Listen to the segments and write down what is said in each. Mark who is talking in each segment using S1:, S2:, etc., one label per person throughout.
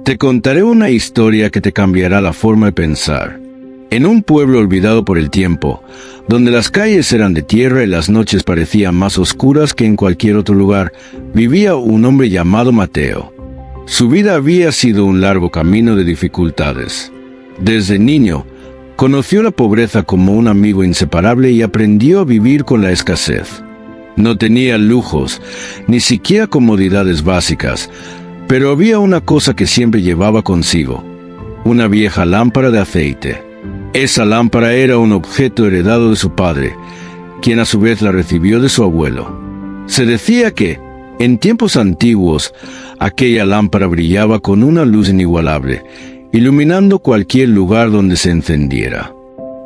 S1: Te contaré una historia que te cambiará la forma de pensar. En un pueblo olvidado por el tiempo, donde las calles eran de tierra y las noches parecían más oscuras que en cualquier otro lugar, vivía un hombre llamado Mateo. Su vida había sido un largo camino de dificultades. Desde niño, conoció la pobreza como un amigo inseparable y aprendió a vivir con la escasez. No tenía lujos, ni siquiera comodidades básicas, pero había una cosa que siempre llevaba consigo: una vieja lámpara de aceite. Esa lámpara era un objeto heredado de su padre, quien a su vez la recibió de su abuelo. Se decía que, en tiempos antiguos, aquella lámpara brillaba con una luz inigualable, iluminando cualquier lugar donde se encendiera.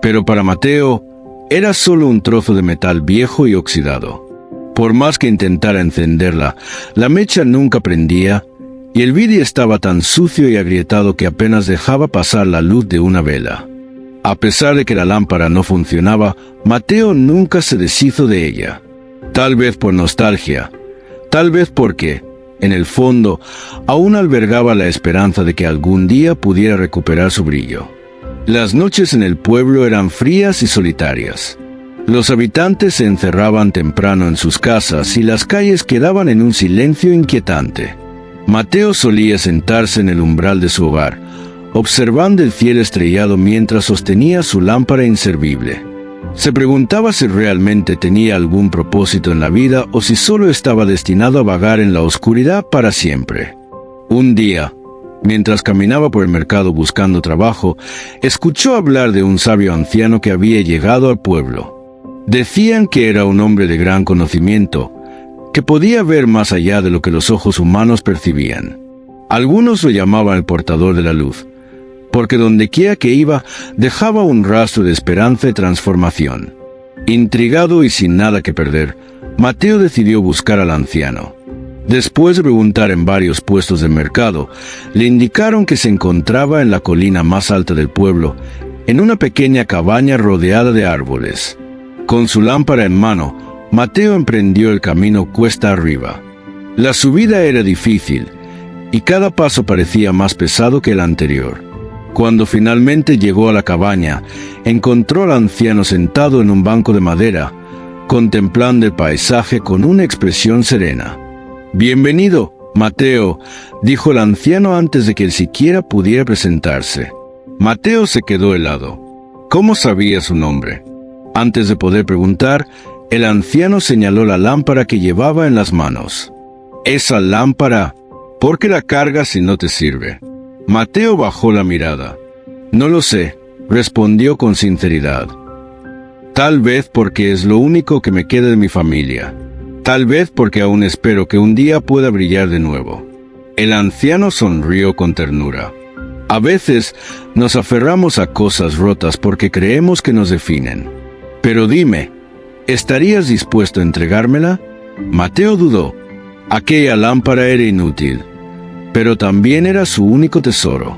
S1: Pero para Mateo, era solo un trozo de metal viejo y oxidado. Por más que intentara encenderla, la mecha nunca prendía, y el vidrio estaba tan sucio y agrietado que apenas dejaba pasar la luz de una vela. A pesar de que la lámpara no funcionaba, Mateo nunca se deshizo de ella. Tal vez por nostalgia, tal vez porque, en el fondo, aún albergaba la esperanza de que algún día pudiera recuperar su brillo. Las noches en el pueblo eran frías y solitarias. Los habitantes se encerraban temprano en sus casas y las calles quedaban en un silencio inquietante. Mateo solía sentarse en el umbral de su hogar, observando el cielo estrellado mientras sostenía su lámpara inservible. Se preguntaba si realmente tenía algún propósito en la vida o si solo estaba destinado a vagar en la oscuridad para siempre. Un día, mientras caminaba por el mercado buscando trabajo, escuchó hablar de un sabio anciano que había llegado al pueblo. Decían que era un hombre de gran conocimiento, que podía ver más allá de lo que los ojos humanos percibían. Algunos lo llamaban el portador de la luz, porque dondequiera que iba dejaba un rastro de esperanza y transformación. Intrigado y sin nada que perder, Mateo decidió buscar al anciano. Después de preguntar en varios puestos de mercado, le indicaron que se encontraba en la colina más alta del pueblo, en una pequeña cabaña rodeada de árboles. Con su lámpara en mano, Mateo emprendió el camino cuesta arriba. La subida era difícil, y cada paso parecía más pesado que el anterior. Cuando finalmente llegó a la cabaña, encontró al anciano sentado en un banco de madera, contemplando el paisaje con una expresión serena. «Bienvenido, Mateo», dijo el anciano antes de que él siquiera pudiera presentarse. Mateo se quedó helado. ¿Cómo sabía su nombre? Antes de poder preguntar, el anciano señaló la lámpara que llevaba en las manos. «Esa lámpara, ¿por qué la cargas si no te sirve?». Mateo bajó la mirada. «No lo sé», respondió con sinceridad. «Tal vez porque es lo único que me queda de mi familia. Tal vez porque aún espero que un día pueda brillar de nuevo». El anciano sonrió con ternura. A veces nos aferramos a cosas rotas porque creemos que nos definen. Pero dime, ¿estarías dispuesto a entregármela? Mateo dudó. Aquella lámpara era inútil, pero también era su único tesoro.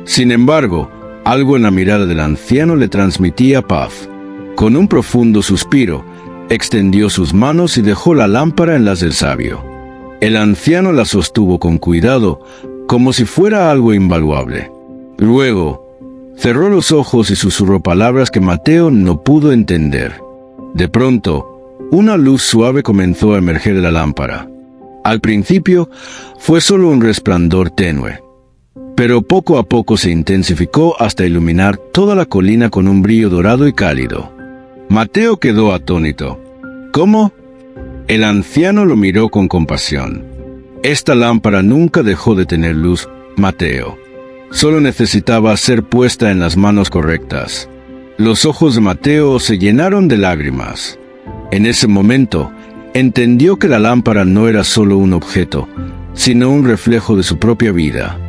S1: Sin embargo, algo en la mirada del anciano le transmitía paz. Con un profundo suspiro, extendió sus manos y dejó la lámpara en las del sabio. El anciano la sostuvo con cuidado, como si fuera algo invaluable. Luego, cerró los ojos y susurró palabras que Mateo no pudo entender. De pronto, una luz suave comenzó a emerger de la lámpara. Al principio, fue solo un resplandor tenue, pero poco a poco se intensificó hasta iluminar toda la colina con un brillo dorado y cálido. Mateo quedó atónito. ¿Cómo? El anciano lo miró con compasión. Esta lámpara nunca dejó de tener luz, Mateo. Solo necesitaba ser puesta en las manos correctas. Los ojos de Mateo se llenaron de lágrimas. En ese momento, entendió que la lámpara no era solo un objeto, sino un reflejo de su propia vida.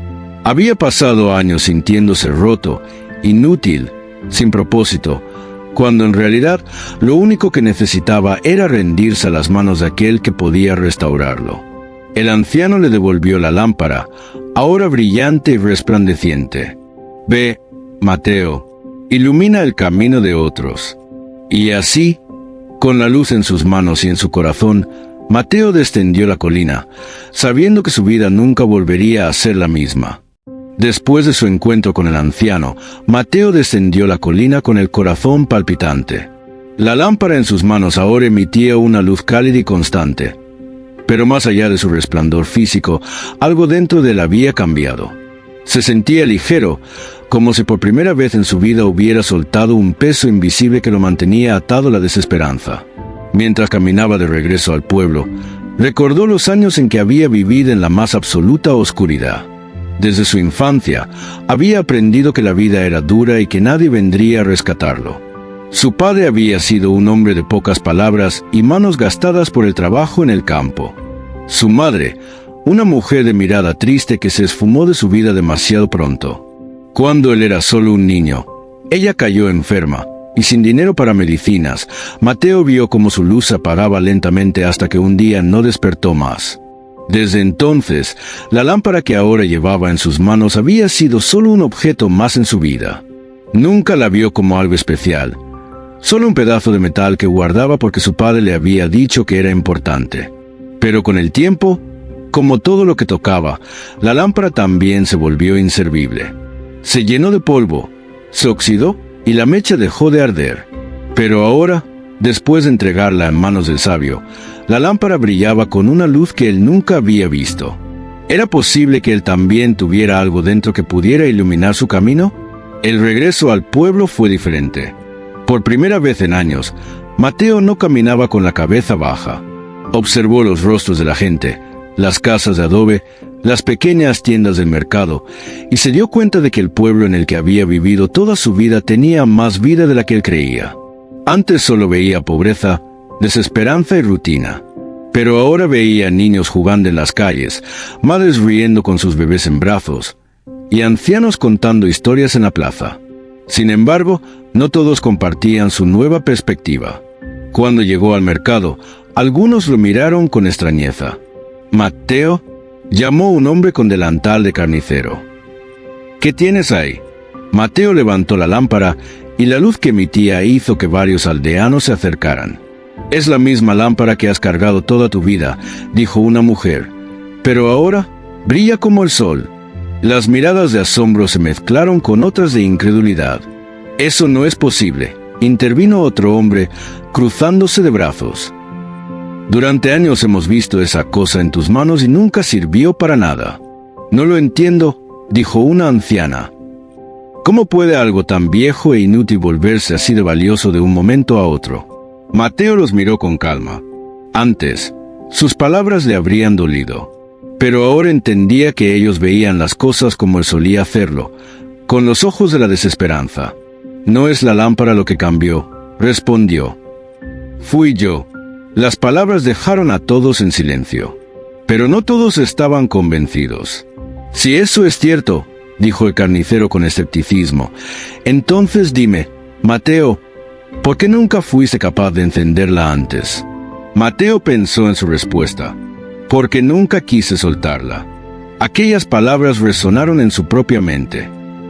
S1: Había pasado años sintiéndose roto, inútil, sin propósito, cuando en realidad lo único que necesitaba era rendirse a las manos de aquel que podía restaurarlo. El anciano le devolvió la lámpara, ahora brillante y resplandeciente. «Ve, Mateo, ilumina el camino de otros». Y así, con la luz en sus manos y en su corazón, Mateo descendió la colina, sabiendo que su vida nunca volvería a ser la misma. Después de su encuentro con el anciano, Mateo descendió la colina con el corazón palpitante. La lámpara en sus manos ahora emitía una luz cálida y constante. Pero más allá de su resplandor físico, algo dentro de él había cambiado. Se sentía ligero, como si por primera vez en su vida hubiera soltado un peso invisible que lo mantenía atado a la desesperanza. Mientras caminaba de regreso al pueblo, recordó los años en que había vivido en la más absoluta oscuridad. Desde su infancia, había aprendido que la vida era dura y que nadie vendría a rescatarlo. Su padre había sido un hombre de pocas palabras y manos gastadas por el trabajo en el campo. Su madre, una mujer de mirada triste que se esfumó de su vida demasiado pronto. Cuando él era solo un niño, ella cayó enferma, y sin dinero para medicinas, Mateo vio cómo su luz se apagaba lentamente hasta que un día no despertó más. Desde entonces, la lámpara que ahora llevaba en sus manos había sido solo un objeto más en su vida. Nunca la vio como algo especial, solo un pedazo de metal que guardaba porque su padre le había dicho que era importante. Pero con el tiempo, como todo lo que tocaba, la lámpara también se volvió inservible. Se llenó de polvo, se oxidó y la mecha dejó de arder. Pero ahora, después de entregarla en manos del sabio, la lámpara brillaba con una luz que él nunca había visto. ¿Era posible que él también tuviera algo dentro que pudiera iluminar su camino? El regreso al pueblo fue diferente. Por primera vez en años, Mateo no caminaba con la cabeza baja. Observó los rostros de la gente, las casas de adobe, las pequeñas tiendas del mercado, y se dio cuenta de que el pueblo en el que había vivido toda su vida tenía más vida de la que él creía. Antes solo veía pobreza, desesperanza y rutina. Pero ahora veía niños jugando en las calles, madres riendo con sus bebés en brazos, y ancianos contando historias en la plaza. Sin embargo, no todos compartían su nueva perspectiva. Cuando llegó al mercado, algunos lo miraron con extrañeza. Mateo, llamó un hombre con delantal de carnicero. ¿Qué tienes ahí? Mateo levantó la lámpara y la luz que emitía hizo que varios aldeanos se acercaran. Es la misma lámpara que has cargado toda tu vida, dijo una mujer, pero ahora brilla como el sol. Las miradas de asombro se mezclaron con otras de incredulidad. Eso no es posible, intervino otro hombre, cruzándose de brazos. Durante años hemos visto esa cosa en tus manos y nunca sirvió para nada. No lo entiendo, dijo una anciana. ¿Cómo puede algo tan viejo e inútil volverse así de valioso de un momento a otro? Mateo los miró con calma. Antes, sus palabras le habrían dolido. Pero ahora entendía que ellos veían las cosas como él solía hacerlo, con los ojos de la desesperanza. No es la lámpara lo que cambió, respondió. Fui yo. Las palabras dejaron a todos en silencio. Pero no todos estaban convencidos. Si eso es cierto, dijo el carnicero con escepticismo, entonces dime, Mateo, ¿por qué nunca fuiste capaz de encenderla antes? Mateo pensó en su respuesta. Porque nunca quise soltarla. Aquellas palabras resonaron en su propia mente.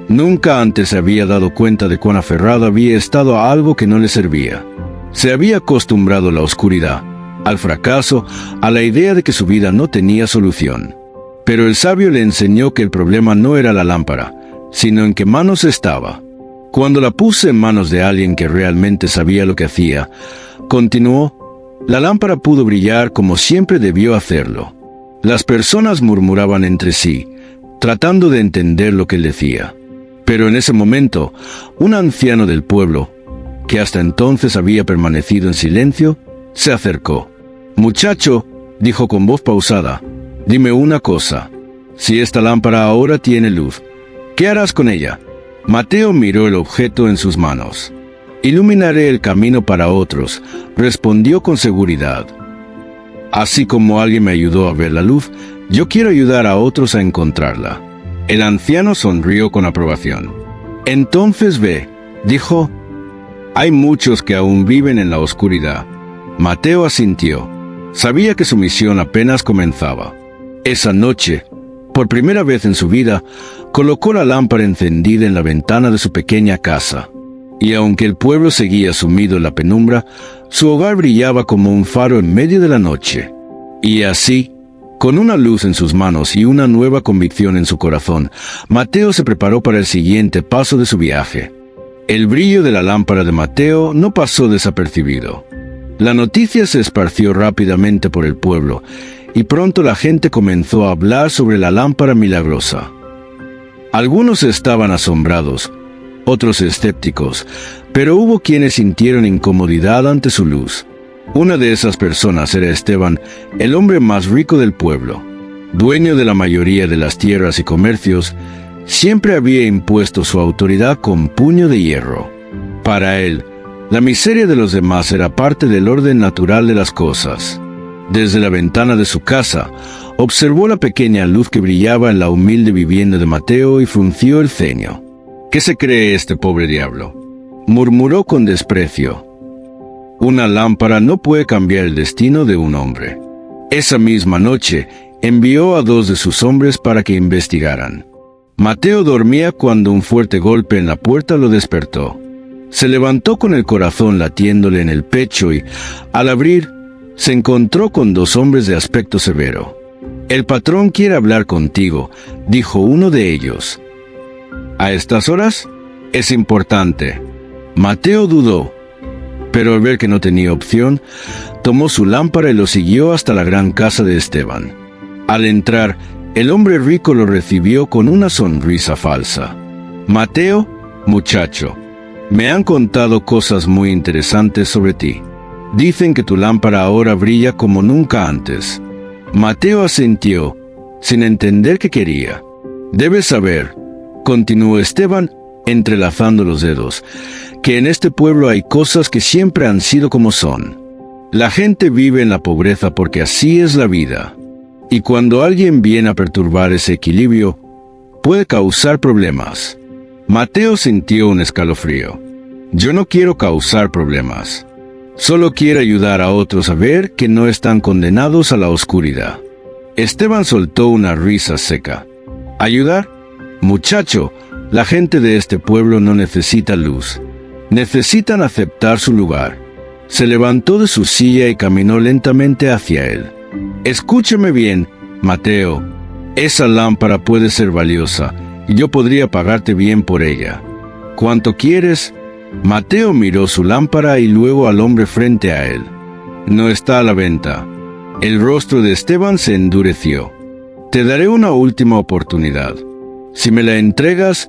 S1: Nunca antes se había dado cuenta de cuán aferrado había estado a algo que no le servía. Se había acostumbrado a la oscuridad, al fracaso, a la idea de que su vida no tenía solución. Pero el sabio le enseñó que el problema no era la lámpara, sino en qué manos estaba. Cuando la puse en manos de alguien que realmente sabía lo que hacía, continuó, la lámpara pudo brillar como siempre debió hacerlo. Las personas murmuraban entre sí, tratando de entender lo que él decía. Pero en ese momento, un anciano del pueblo, que hasta entonces había permanecido en silencio, se acercó. «Muchacho», dijo con voz pausada, «dime una cosa. Si esta lámpara ahora tiene luz, ¿qué harás con ella?» Mateo miró el objeto en sus manos. «Iluminaré el camino para otros», respondió con seguridad. «Así como alguien me ayudó a ver la luz, yo quiero ayudar a otros a encontrarla». El anciano sonrió con aprobación. «Entonces ve», dijo, «hay muchos que aún viven en la oscuridad». Mateo asintió. Sabía que su misión apenas comenzaba. Esa noche, por primera vez en su vida, colocó la lámpara encendida en la ventana de su pequeña casa. Y aunque el pueblo seguía sumido en la penumbra, su hogar brillaba como un faro en medio de la noche. Y así, Con una luz en sus manos y una nueva convicción en su corazón, Mateo se preparó para el siguiente paso de su viaje. El brillo de la lámpara de Mateo no pasó desapercibido. La noticia se esparció rápidamente por el pueblo, y pronto la gente comenzó a hablar sobre la lámpara milagrosa. Algunos estaban asombrados, otros escépticos, pero hubo quienes sintieron incomodidad ante su luz. Una de esas personas era Esteban, el hombre más rico del pueblo. Dueño de la mayoría de las tierras y comercios, siempre había impuesto su autoridad con puño de hierro. Para él, la miseria de los demás era parte del orden natural de las cosas. Desde la ventana de su casa, observó la pequeña luz que brillaba en la humilde vivienda de Mateo y frunció el ceño. ¿Qué se cree este pobre diablo?, murmuró con desprecio. Una lámpara no puede cambiar el destino de un hombre. Esa misma noche, envió a 2 de sus hombres para que investigaran. Mateo dormía cuando un fuerte golpe en la puerta lo despertó. Se levantó con el corazón latiéndole en el pecho y, al abrir, se encontró con 2 hombres de aspecto severo. «El patrón quiere hablar contigo», dijo uno de ellos. «¿A estas horas? Es importante». Mateo dudó, pero al ver que no tenía opción, tomó su lámpara y lo siguió hasta la gran casa de Esteban. Al entrar, el hombre rico lo recibió con una sonrisa falsa. «Mateo, muchacho, me han contado cosas muy interesantes sobre ti. Dicen que tu lámpara ahora brilla como nunca antes». Mateo asintió, sin entender qué quería. «Debes saber», continuó Esteban, entrelazando los dedos, «que en este pueblo hay cosas que siempre han sido como son. La gente vive en la pobreza porque así es la vida. Y cuando alguien viene a perturbar ese equilibrio, puede causar problemas». Mateo sintió un escalofrío. «Yo no quiero causar problemas. Solo quiero ayudar a otros a ver que no están condenados a la oscuridad». Esteban soltó una risa seca. «¿Ayudar? Muchacho, la gente de este pueblo no necesita luz. Necesitan aceptar su lugar». Se levantó de su silla y caminó lentamente hacia él. «Escúchame bien, Mateo. Esa lámpara puede ser valiosa, y yo podría pagarte bien por ella. ¿Cuánto quieres?» Mateo miró su lámpara y luego al hombre frente a él. «No está a la venta». El rostro de Esteban se endureció. «Te daré una última oportunidad. Si me la entregas,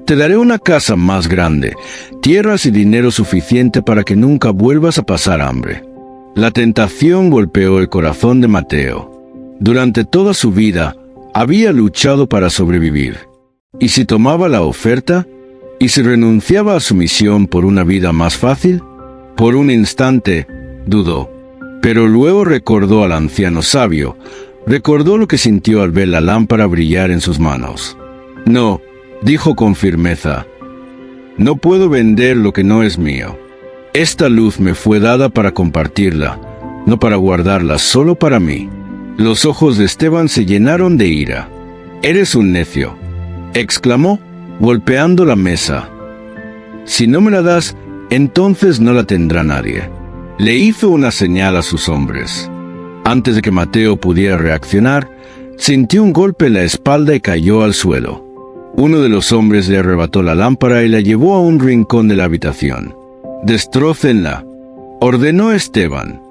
S1: te daré una casa más grande, tierras y dinero suficiente para que nunca vuelvas a pasar hambre». La tentación golpeó el corazón de Mateo. Durante toda su vida, había luchado para sobrevivir. ¿Y si tomaba la oferta? ¿Y si renunciaba a su misión por una vida más fácil? Por un instante, dudó. Pero luego recordó al anciano sabio, recordó lo que sintió al ver la lámpara brillar en sus manos. «No», dijo con firmeza, «no puedo vender lo que no es mío. Esta luz me fue dada para compartirla, no para guardarla solo para mí». Los ojos de Esteban se llenaron de ira. «Eres un necio», exclamó, golpeando la mesa. «Si no me la das, entonces no la tendrá nadie». Le hizo una señal a sus hombres. Antes de que Mateo pudiera reaccionar, sintió un golpe en la espalda y cayó al suelo. Uno de los hombres le arrebató la lámpara y la llevó a un rincón de la habitación. «Destrócenla», ordenó Esteban.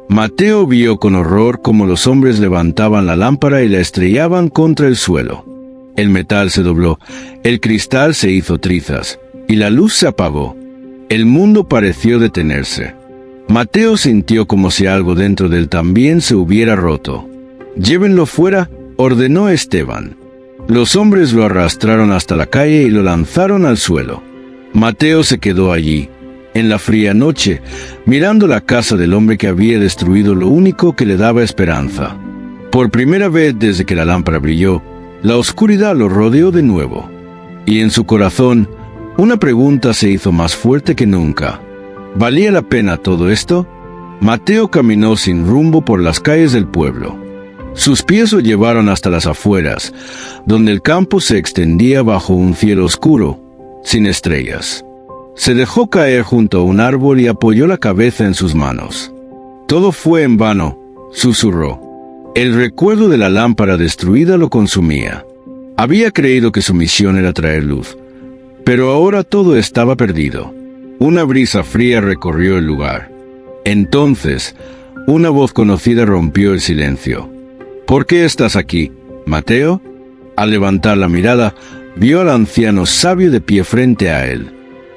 S1: Mateo vio con horror cómo los hombres levantaban la lámpara y la estrellaban contra el suelo. El metal se dobló, el cristal se hizo trizas, y la luz se apagó. El mundo pareció detenerse. Mateo sintió como si algo dentro de él también se hubiera roto. «Llévenlo fuera», ordenó Esteban. Los hombres lo arrastraron hasta la calle y lo lanzaron al suelo. Mateo se quedó allí, en la fría noche, mirando la casa del hombre que había destruido lo único que le daba esperanza. Por primera vez desde que la lámpara brilló, la oscuridad lo rodeó de nuevo. Y en su corazón, una pregunta se hizo más fuerte que nunca. ¿Valía la pena todo esto? Mateo caminó sin rumbo por las calles del pueblo. Sus pies lo llevaron hasta las afueras, donde el campo se extendía bajo un cielo oscuro, sin estrellas. Se dejó caer junto a un árbol y apoyó la cabeza en sus manos. «Todo fue en vano», susurró. El recuerdo de la lámpara destruida lo consumía. Había creído que su misión era traer luz, pero ahora todo estaba perdido. Una brisa fría recorrió el lugar. Entonces, una voz conocida rompió el silencio. ¿Por qué estás aquí, Mateo? Al levantar la mirada, vio al anciano sabio de pie frente a él.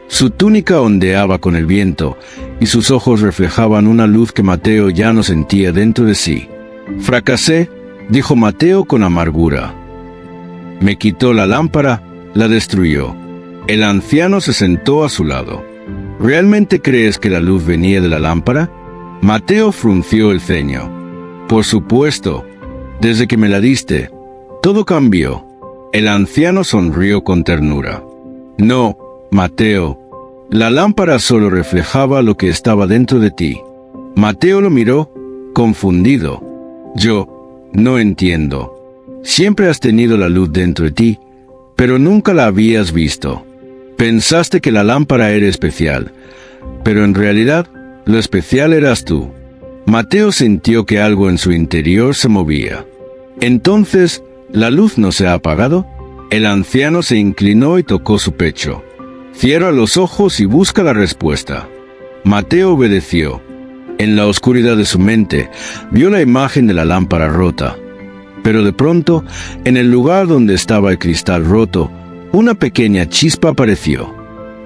S1: Su túnica ondeaba con el viento, y sus ojos reflejaban una luz que Mateo ya no sentía dentro de sí. «Fracasé», dijo Mateo con amargura. «Me quitó la lámpara, la destruyó». El anciano se sentó a su lado. «¿Realmente crees que la luz venía de la lámpara?» Mateo frunció el ceño. «Por supuesto. Desde que me la diste, todo cambió». El anciano sonrió con ternura. «No, Mateo, la lámpara solo reflejaba lo que estaba dentro de ti». Mateo lo miró, confundido. «Yo no entiendo. Siempre has tenido la luz dentro de ti, pero nunca la habías visto. Pensaste que la lámpara era especial, pero en realidad lo especial eras tú». Mateo sintió que algo en su interior se movía. «¿Entonces la luz no se ha apagado?» El anciano se inclinó y tocó su pecho. «Cierra los ojos y busca la respuesta». Mateo obedeció. En la oscuridad de su mente, vio la imagen de la lámpara rota. Pero de pronto, en el lugar donde estaba el cristal roto, una pequeña chispa apareció.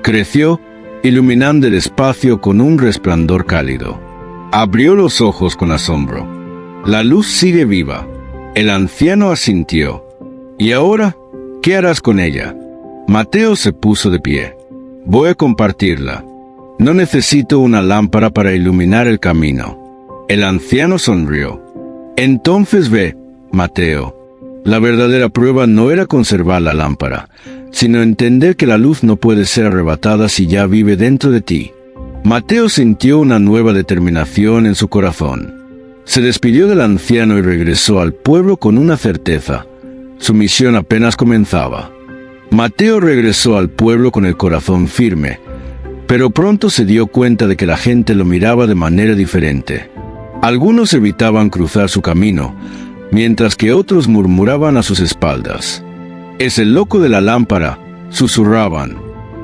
S1: Creció, iluminando el espacio con un resplandor cálido. Abrió los ojos con asombro. «La luz sigue viva». El anciano asintió. «¿Y ahora qué harás con ella?» Mateo se puso de pie. «Voy a compartirla. No necesito una lámpara para iluminar el camino». El anciano sonrió. «Entonces ve, Mateo. La verdadera prueba no era conservar la lámpara, sino entender que la luz no puede ser arrebatada si ya vive dentro de ti». Mateo sintió una nueva determinación en su corazón. Se despidió del anciano y regresó al pueblo con una certeza. Su misión apenas comenzaba. Mateo regresó al pueblo con el corazón firme, pero pronto se dio cuenta de que la gente lo miraba de manera diferente. Algunos evitaban cruzar su camino, mientras que otros murmuraban a sus espaldas. «Es el loco de la lámpara», susurraban.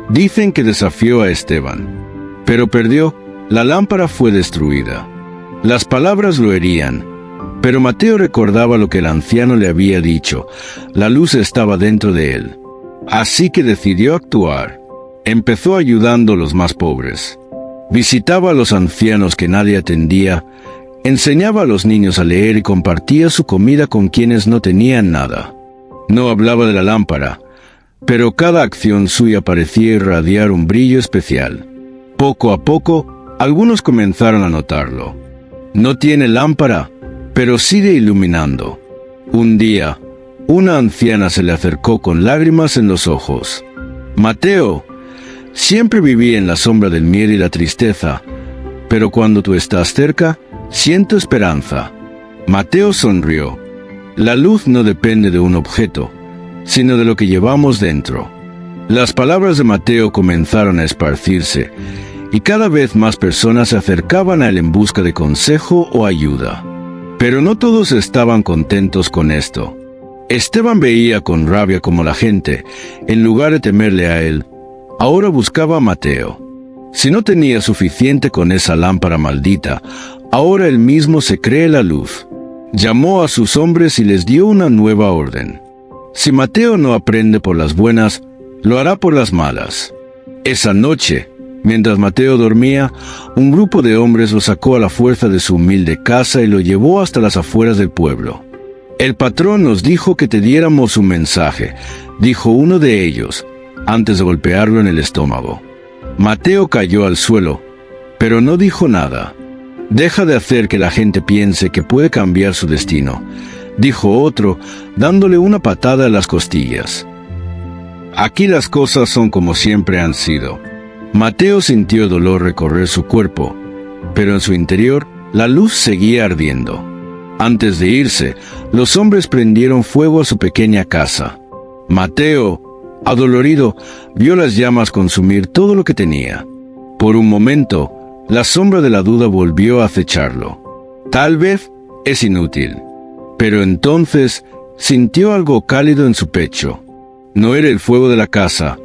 S1: «Dicen que desafió a Esteban, pero perdió. La lámpara fue destruida». Las palabras lo herían, pero Mateo recordaba lo que el anciano le había dicho. La luz estaba dentro de él. Así que decidió actuar. Empezó ayudando a los más pobres. Visitaba a los ancianos que nadie atendía, enseñaba a los niños a leer y compartía su comida con quienes no tenían nada. No hablaba de la lámpara, pero cada acción suya parecía irradiar un brillo especial. Poco a poco, algunos comenzaron a notarlo. «No tiene lámpara, pero sigue iluminando». Un día, una anciana se le acercó con lágrimas en los ojos. «Mateo, siempre viví en la sombra del miedo y la tristeza, pero cuando tú estás cerca, siento esperanza». Mateo sonrió. La luz no depende de un objeto, sino de lo que llevamos dentro. Las palabras de Mateo comenzaron a esparcirse, y cada vez más personas se acercaban a él en busca de consejo o ayuda. Pero no todos estaban contentos con esto. Esteban veía con rabia cómo la gente, en lugar de temerle a él, ahora buscaba a Mateo. Si no tenía suficiente con esa lámpara maldita, ahora él mismo se cree la luz. Llamó a sus hombres y les dio una nueva orden. Si Mateo no aprende por las buenas, lo hará por las malas. Esa noche, mientras Mateo dormía, un grupo de hombres lo sacó a la fuerza de su humilde casa y lo llevó hasta las afueras del pueblo. «El patrón nos dijo que te diéramos un mensaje», dijo uno de ellos, antes de golpearlo en el estómago. Mateo cayó al suelo, pero no dijo nada. «Deja de hacer que la gente piense que puede cambiar su destino», dijo otro, dándole una patada en las costillas. «Aquí las cosas son como siempre han sido». Mateo sintió dolor recorrer su cuerpo, pero en su interior la luz seguía ardiendo. Antes de irse, los hombres prendieron fuego a su pequeña casa. Mateo, adolorido, vio las llamas consumir todo lo que tenía. Por un momento, la sombra de la duda volvió a acecharlo. «Tal vez es inútil». Pero entonces sintió algo cálido en su pecho. No era el fuego de la casa,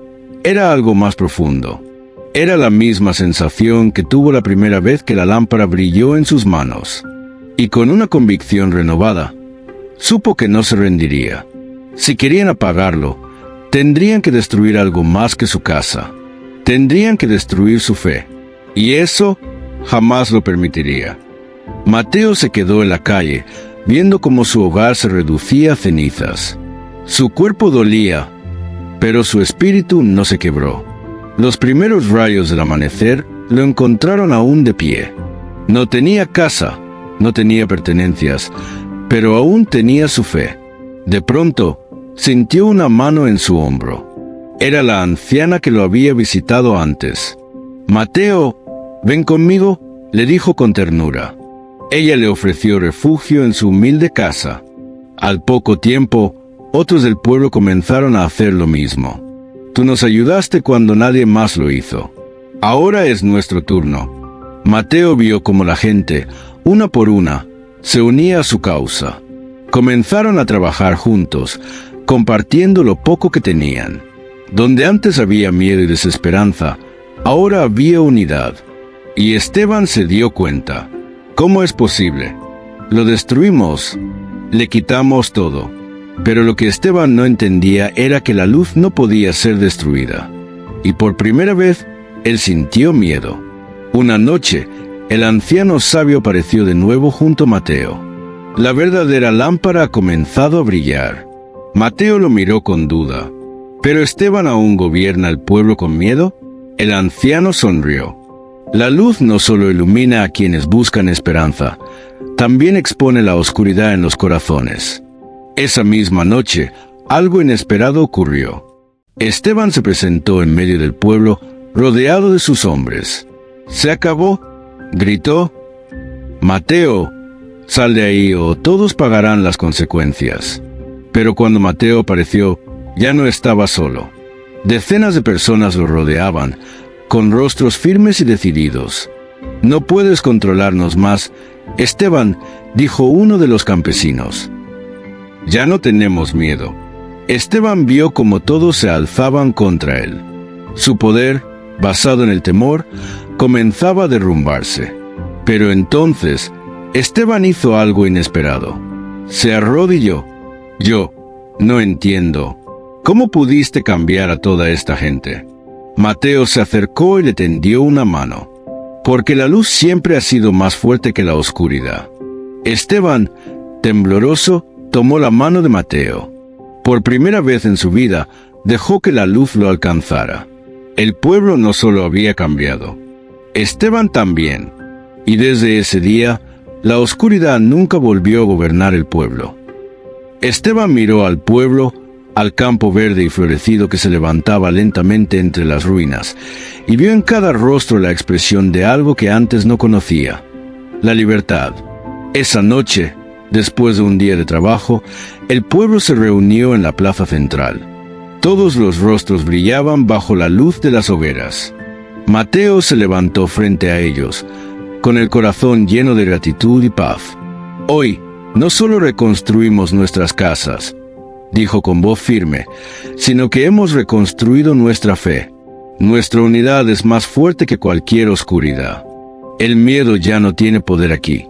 S1: era algo más profundo. Era la misma sensación que tuvo la primera vez que la lámpara brilló en sus manos. Y con una convicción renovada, supo que no se rendiría. Si querían apagarlo, tendrían que destruir algo más que su casa. Tendrían que destruir su fe. Y eso jamás lo permitiría. Mateo se quedó en la calle, viendo cómo su hogar se reducía a cenizas. Su cuerpo dolía, pero su espíritu no se quebró. Los primeros rayos del amanecer lo encontraron aún de pie. No tenía casa, no tenía pertenencias, pero aún tenía su fe. De pronto, sintió una mano en su hombro. Era la anciana que lo había visitado antes. «Mateo, ven conmigo», le dijo con ternura. Ella le ofreció refugio en su humilde casa. Al poco tiempo, otros del pueblo comenzaron a hacer lo mismo. «Tú nos ayudaste cuando nadie más lo hizo. Ahora es nuestro turno». Mateo vio cómo la gente, una por una, se unía a su causa. Comenzaron a trabajar juntos, compartiendo lo poco que tenían. Donde antes había miedo y desesperanza, ahora había unidad. Y Esteban se dio cuenta. ¿Cómo es posible? Lo destruimos, le quitamos todo. Pero lo que Esteban no entendía era que la luz no podía ser destruida. Y por primera vez, él sintió miedo. Una noche, el anciano sabio apareció de nuevo junto a Mateo. La verdadera lámpara ha comenzado a brillar. Mateo lo miró con duda. ¿Pero Esteban aún gobierna el pueblo con miedo? El anciano sonrió. La luz no solo ilumina a quienes buscan esperanza, también expone la oscuridad en los corazones. Esa misma noche, algo inesperado ocurrió. Esteban se presentó en medio del pueblo, rodeado de sus hombres. «¿Se acabó?», gritó. «Mateo, sal de ahí o todos pagarán las consecuencias». Pero cuando Mateo apareció, ya no estaba solo. Decenas de personas lo rodeaban, con rostros firmes y decididos. «No puedes controlarnos más, Esteban», dijo uno de los campesinos. «Ya no tenemos miedo». Esteban vio cómo todos se alzaban contra él. Su poder, basado en el temor, comenzaba a derrumbarse. Pero entonces, Esteban hizo algo inesperado. Se arrodilló. «Yo no entiendo. ¿Cómo pudiste cambiar a toda esta gente?». Mateo se acercó y le tendió una mano. Porque la luz siempre ha sido más fuerte que la oscuridad. Esteban, tembloroso, tomó la mano de Mateo. Por primera vez en su vida, dejó que la luz lo alcanzara. El pueblo no solo había cambiado, Esteban también. Y desde ese día, la oscuridad nunca volvió a gobernar el pueblo. Esteban miró al pueblo, al campo verde y florecido que se levantaba lentamente entre las ruinas, y vio en cada rostro la expresión de algo que antes no conocía: la libertad. Esa noche, después de un día de trabajo, el pueblo se reunió en la plaza central. Todos los rostros brillaban bajo la luz de las hogueras. Mateo se levantó frente a ellos, con el corazón lleno de gratitud y paz. «Hoy, no solo reconstruimos nuestras casas», dijo con voz firme, «sino que hemos reconstruido nuestra fe. Nuestra unidad es más fuerte que cualquier oscuridad. El miedo ya no tiene poder aquí,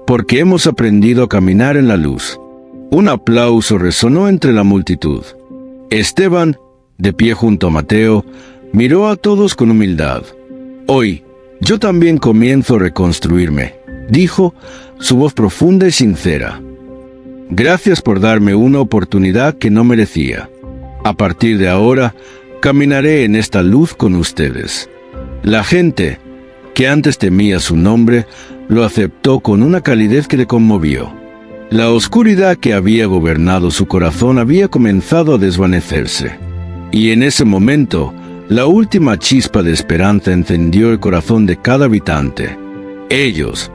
S1: porque hemos aprendido a caminar en la luz». Un aplauso resonó entre la multitud. Esteban, de pie junto a Mateo, miró a todos con humildad. «Hoy, yo también comienzo a reconstruirme», dijo, su voz profunda y sincera. «Gracias por darme una oportunidad que no merecía. A partir de ahora, caminaré en esta luz con ustedes». La gente, que antes temía su nombre, lo aceptó con una calidez que le conmovió. La oscuridad que había gobernado su corazón había comenzado a desvanecerse. Y en ese momento, la última chispa de esperanza encendió el corazón de cada habitante. Ellos,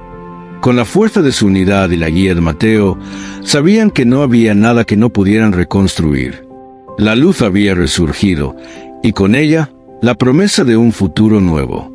S1: con la fuerza de su unidad y la guía de Mateo, sabían que no había nada que no pudieran reconstruir. La luz había resurgido, y con ella, la promesa de un futuro nuevo.